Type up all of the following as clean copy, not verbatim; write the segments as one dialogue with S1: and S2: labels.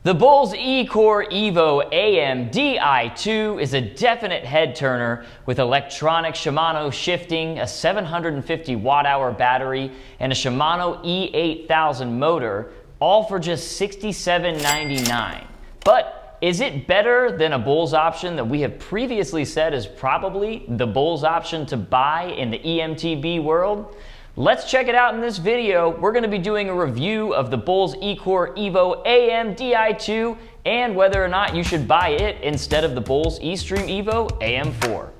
S1: The Brose E-Core EVO AM Di2 is a definite head turner with electronic Shimano shifting, a 750 watt-hour battery, and a Shimano E8000 motor, all for just $67.99. But is it better than a Brose option that we have previously said is probably the Brose option to buy in the eMTB world? Let's check it out in this video. We're going to be doing a review of the Brose E-Core EVO AM Di2 and whether or not you should buy it instead of the Brose eStream EVO AM4.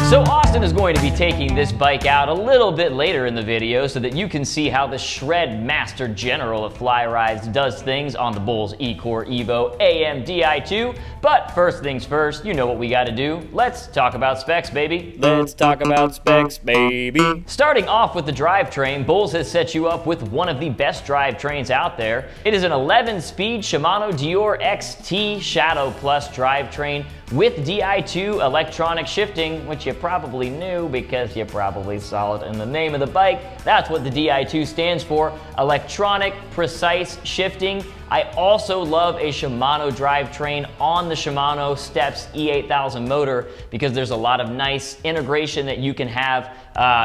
S1: So Austin is going to be taking this bike out a little bit later in the video so that you can see how the shred master general of fly rides does things on the Brose E-Core EVO AM Di2. But first things first, you know what we got to do. Let's talk about specs, baby.
S2: Let's talk about specs, baby.
S1: Starting off with the drivetrain, Brose has set you up with one of the best drivetrains out there. It is an 11-speed Shimano Dior XT Shadow Plus drivetrain with Di2 electronic shifting, which you probably knew because you probably saw it in the name of the bike. That's what the Di2 stands for, electronic precise shifting. I also love a Shimano drivetrain on the Shimano Steps E8000 motor because there's a lot of nice integration that you can have.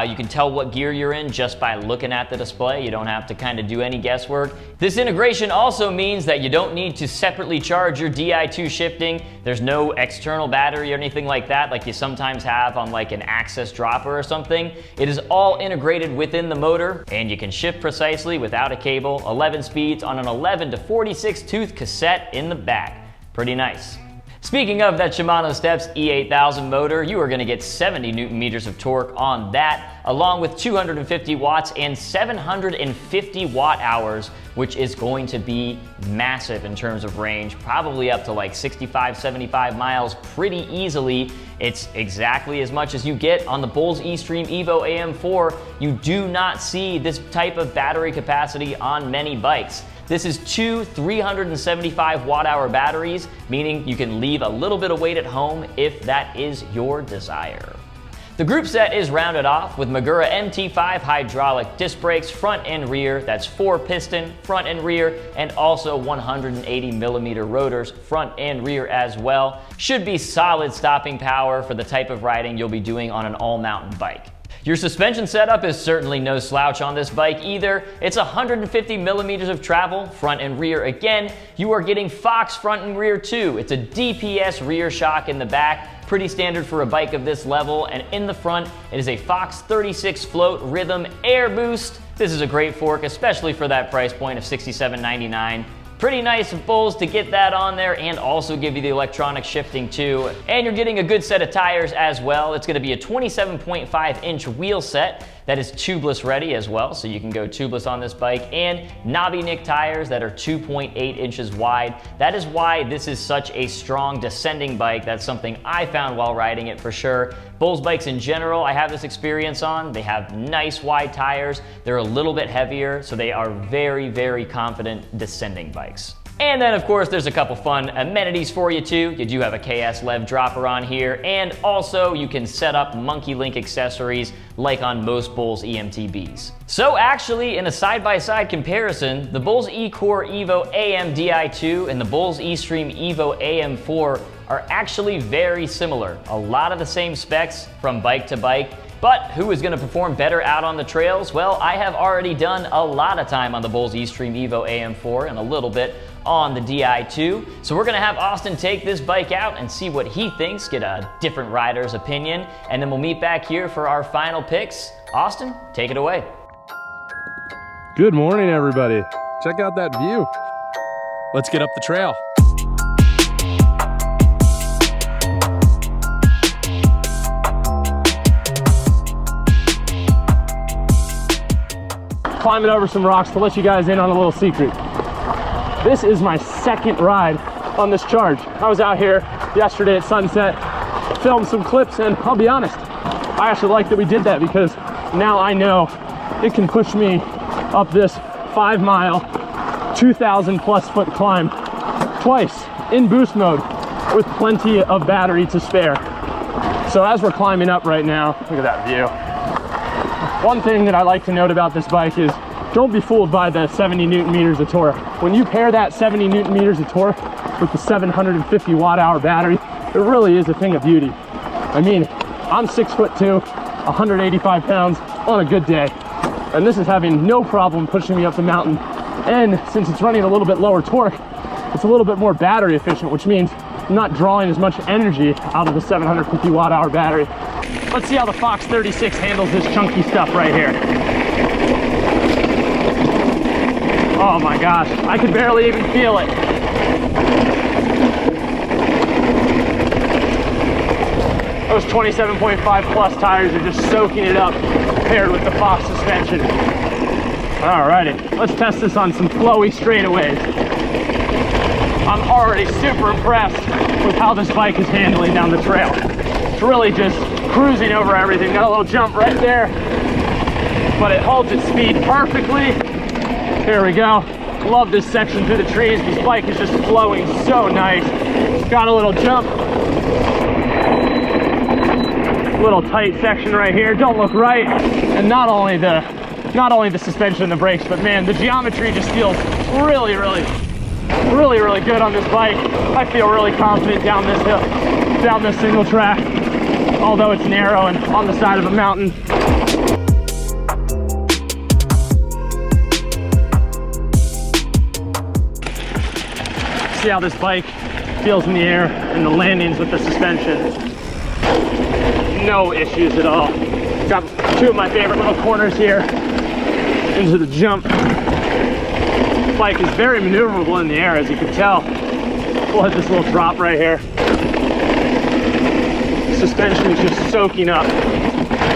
S1: You can tell what gear you're in just by looking at the display. You don't have to kind of do any guesswork. This integration also means that you don't need to separately charge your Di2 shifting. There's no external battery or anything like that like you sometimes have on like an Access dropper or something. It is all integrated within the motor and you can shift precisely without a cable. 11 speeds on an 11 to 46 tooth cassette in the back. Pretty nice. Speaking of that Shimano Steps E8000 motor, you are going to get 70 Newton meters of torque on that, along with 250 watts and 750 watt hours, which is going to be massive in terms of range, probably up to like 65, 75 miles pretty easily. It's exactly as much as you get on the Brose eStream EVO AM4. You do not see this type of battery capacity on many bikes. This is two 375 watt-hour batteries, meaning you can leave a little bit of weight at home if that is your desire. The group set is rounded off with Magura MT5 hydraulic disc brakes front and rear. That's 4-piston front and rear, and also 180 millimeter rotors front and rear as well. Should be solid stopping power for the type of riding you'll be doing on an all-mountain bike. Your suspension setup is certainly no slouch on this bike either. It's 150 millimeters of travel, front and rear again. You are getting Fox front and rear too. It's a DPS rear shock in the back, pretty standard for a bike of this level. And in the front, it is a Fox 36 Float Rhythm Air Boost. This is a great fork, especially for that price point of $67.99. Pretty nice of Brose to get that on there and also give you the electronic shifting too. And you're getting a good set of tires as well. It's gonna be a 27.5 inch wheel set that is tubeless ready as well, so you can go tubeless on this bike, and knobby nick tires that are 2.8 inches wide. That is why this is such a strong descending bike. That's something I found while riding it for sure. Brose bikes in general, I have this experience on. They have nice wide tires. They're a little bit heavier, so they are very, very confident descending bikes. And then of course there's a couple fun amenities for you too. You do have a KS lev dropper on here, and also you can set up monkey link accessories like on most Brose eMTBs. So actually, in a side-by-side comparison, the Brose E-Core EVO AM Di2 and the Brose eStream EVO AM4 are actually very similar. A lot of the same specs from bike to bike. But who is going to perform better out on the trails? Well, I have already done a lot of time on the Brose eStream EVO AM4 and a little bit on the Di2. So we're going to have Austin take this bike out and see what he thinks, get a different rider's opinion, and then we'll meet back here for our final picks. Austin, take it away.
S3: Good morning, everybody. Check out that view. Let's get up the trail. Climbing over some rocks to let you guys in on a little secret. This is my second ride on this charge. I was out here yesterday at sunset, filmed some clips, and I'll be honest, I actually like that we did that because now I know it can push me up this 5 mile, 2,000 plus foot climb twice in boost mode with plenty of battery to spare. So as we're climbing up right now, look at that view. One thing that I like to note about this bike is don't be fooled by the 70 Newton meters of torque. When you pair that 70 Newton meters of torque with the 750 watt-hour battery, it really is a thing of beauty. I mean, I'm 6'2", 185 pounds on a good day, and this is having no problem pushing me up the mountain. And since it's running a little bit lower torque, it's a little bit more battery efficient, which means I'm not drawing as much energy out of the 750 watt-hour battery. Let's see how the Fox 36 handles this chunky stuff right here. Oh my gosh, I could barely even feel it. Those 27.5 plus tires are just soaking it up paired with the Fox suspension. Alrighty, let's test this on some flowy straightaways. I'm already super impressed with how this bike is handling down the trail. It's really just cruising over everything. Got a little jump right there, but it holds its speed perfectly. Here we go. Love this section through the trees. This bike is just flowing so nice. Got a little jump. Little tight section right here. Don't look right. And not only the suspension and the brakes, but man, the geometry just feels really good on this bike. I feel really confident down this hill, down this single track, although it's narrow and on the side of a mountain. See how this bike feels in the air and the landings with the suspension. No issues at all. Got two of my favorite little corners here into the jump. This bike is very maneuverable in the air, as you can tell. We'll hit this little drop right here. Suspension is just soaking up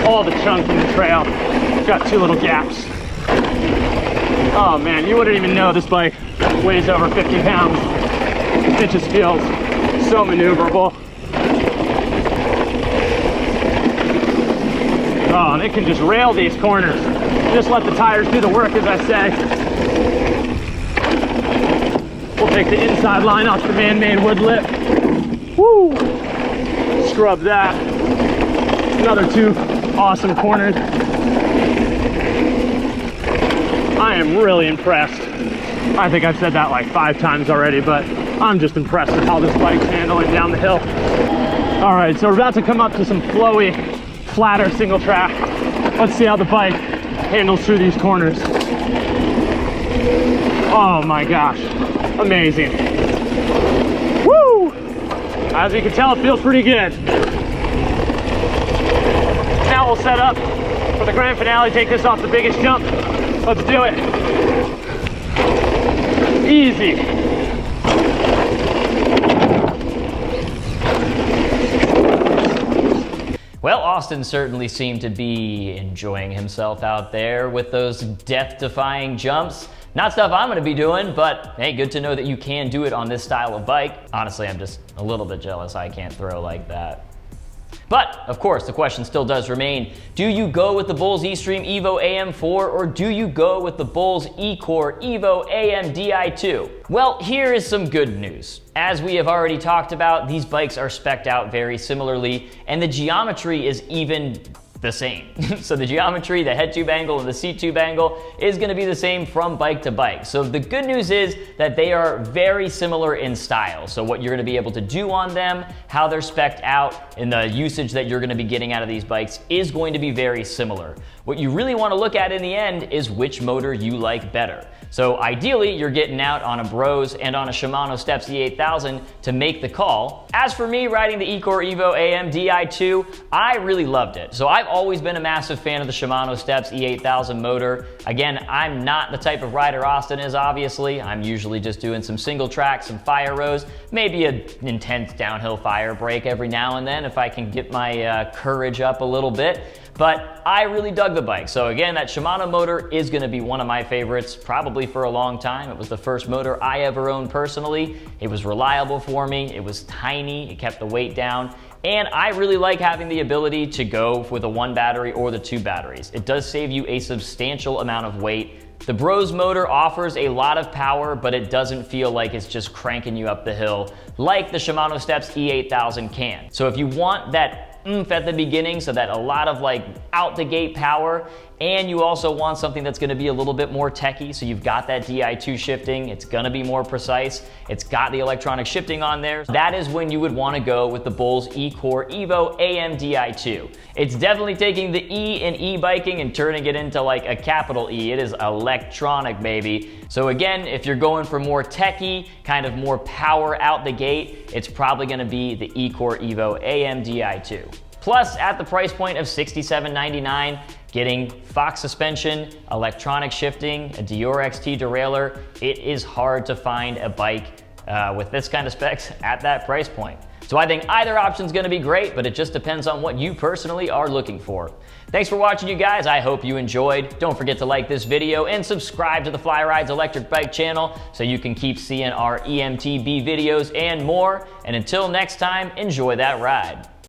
S3: all the chunk in the trail. Got two little gaps. Oh man, you wouldn't even know this bike weighs over 50 pounds. It just feels so maneuverable. Oh, and it can just rail these corners. Just let the tires do the work, as I say. We'll take the inside line off the man-made wood lip. Woo! Scrub that. Another two awesome corners. I am really impressed. I think I've said that like 5 times already, but I'm just impressed with how this bike's handling down the hill. All right, so we're about to come up to some flowy, flatter single track. Let's see how the bike handles through these corners. Oh my gosh, amazing. Woo! As you can tell, it feels pretty good. Now we'll set up for the grand finale, take this off the biggest jump. Let's do it. Easy.
S1: Well, Austin certainly seemed to be enjoying himself out there with those death-defying jumps. Not stuff I'm gonna be doing, but hey, good to know that you can do it on this style of bike. Honestly, I'm just a little bit jealous I can't throw like that. But, of course, the question still does remain, do you go with the Bulls eStream EVO AM4 or do you go with the Bulls eCore EVO AM Di2? Well, here is some good news. As we have already talked about, these bikes are spec'd out very similarly, and the geometry is even the same. So the geometry, the head tube angle and the seat tube angle is gonna be the same from bike to bike. So the good news is that they are very similar in style. So what you're gonna be able to do on them, how they're spec'd out, and the usage that you're gonna be getting out of these bikes is going to be very similar. What you really wanna look at in the end is which motor you like better. So ideally, you're getting out on a Brose and on a Shimano Steps E8000 to make the call. As for me riding the eCore EVO AM Di2, I really loved it. So I've always been a massive fan of the Shimano Steps E8000 motor. Again, I'm not the type of rider Austin is, obviously. I'm usually just doing some single track, some fire rows, maybe an intense downhill fire break every now and then if I can get my courage up a little bit. But I really dug the bike. So again, that Shimano motor is gonna be one of my favorites, probably for a long time. It was the first motor I ever owned personally. It was reliable for me. It was tiny, it kept the weight down. And I really like having the ability to go with a 1 battery or the 2 batteries. It does save you a substantial amount of weight. The Brose motor offers a lot of power, but it doesn't feel like it's just cranking you up the hill like the Shimano Steps E8000 can. So if you want that oomph at the beginning, so that a lot of like out the gate power, and you also want something that's gonna be a little bit more techy, so you've got that Di2 shifting, it's gonna be more precise, it's got the electronic shifting on there. That is when you would wanna go with the Bulls E-Core EVO AM Di2. It's definitely taking the E in e-biking and turning it into like a capital E. It is electronic, baby. So again, if you're going for more techy, kind of more power out the gate, it's probably gonna be the E-Core EVO AM Di2. Plus, at the price point of $67.99, getting Fox suspension, electronic shifting, a Dior XT derailleur, it is hard to find a bike with this kind of specs at that price point. So I think either option is going to be great, but it just depends on what you personally are looking for. Thanks for watching, you guys. I hope you enjoyed. Don't forget to like this video and subscribe to the Fly Rides Electric Bike channel so you can keep seeing our eMTB videos and more. And until next time, enjoy that ride.